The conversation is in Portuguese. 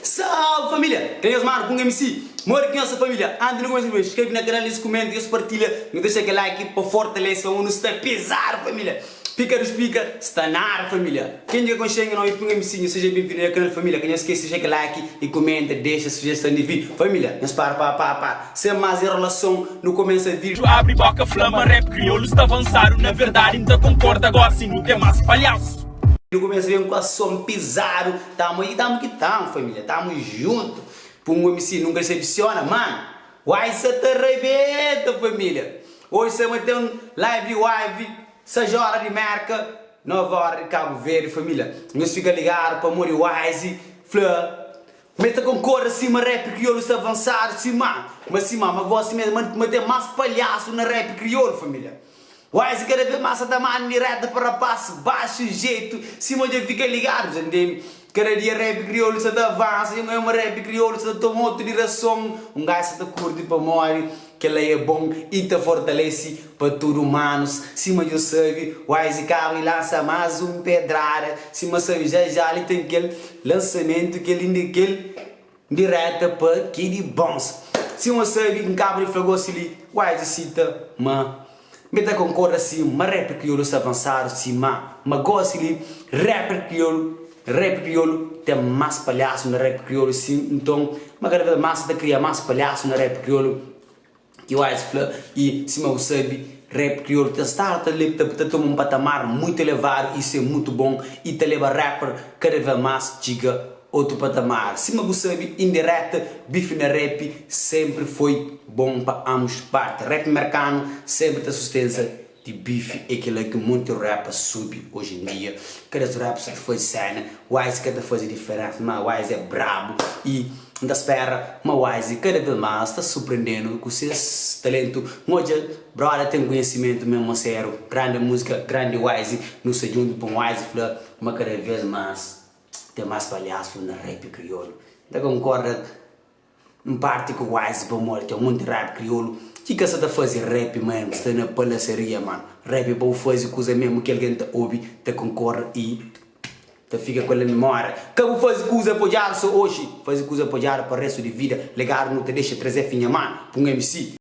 Salve família! Quem é os mano com MC? Mora aqui nossa família. Antes de começar a inscreve na canal, comenta e partilha. Não deixa aquele like para fortalecer. Vamos nos pisar, família. Pica dos pica, está na área, família. Quem já consegue não ir para o MC, seja bem-vindo ao canal, família. Quem não esquece, deixa aquele like e comenta, deixa a sugestão de vídeo. Família, nos para. Sem mais enrolação, no começo do vídeo. Abre boca, flama, rap, crioulo está avançado. Na verdade, ainda concorda agora sim, não tem mais palhaço. No começo vem com a som pisado. Tamo que tamo, família. Tamo junto. Para um MC não decepciona, mano. Vai ser te arrebenta, família. Hoje você vai ter um live. 6 horas de Merca, 9 horas de Cabo Verde, família. Nós fica ligado para Mori Wise, Fleur. Meta com cor acima, rap crioulo está avançado, cima. Mas cima, mas você mesmo tem mais palhaço na rap crioulo, família. Wise quer ver massa da mano direta para passo, baixo jeito, cima já fica ligado, entende? Cada dia rap crioulo está avança, eu não rap crioulo está tomando outra direção. Um gajo está curto para morrer. Que ela é bom e te fortalece para tudo humanos. Cima eu sei, Wise carro e lança mais um pedrada. Cima sei já ali tem aquele lançamento que ele indica direta para que de bons. Cima sei um cabo de flagou ali, Wise cita, meta concorda assim, mas rap crioulo está avançado, cima, mas gosta ali, rap crioulo tem mais palhaço na rap crioulo, sim, então, mas cada vez mais de criar mais palhaço na rap crioulo. Que Wise Fleur e cima o sabe rap crioulo está tomando um patamar muito elevado, isso é muito bom e te leva rapper cada vez mais chega outro patamar. Cima o sabe indireta bife na rap sempre foi bom para ambos partes. Rap americano sempre te sustenta de bife é aquilo que muito rap sube hoje em dia. Cada rap que foi cena, Wise cada fazer diferença, mas Wise é brabo e da espera, mas Wise cada vez mais está surpreendendo com seus talento. Hoje, brother tem conhecimento mesmo sério, grande música, grande Wise, não se junta com Wise Fleur, mas cada vez mais tem mais palhaço na rap crioulo. Então concorda em parte com Wise para morrer, tem muito rap crioulo. Que você está fazendo rap mesmo, está na palhaçaria, mano. Rap para fazer coisa mesmo que alguém te ouve, te concorda e te fica com a memória. Como fazer coisa apoiar só hoje, fazer coisa apoiar para o resto de vida. Legal, não te deixa trazer finha, mano, para um MC.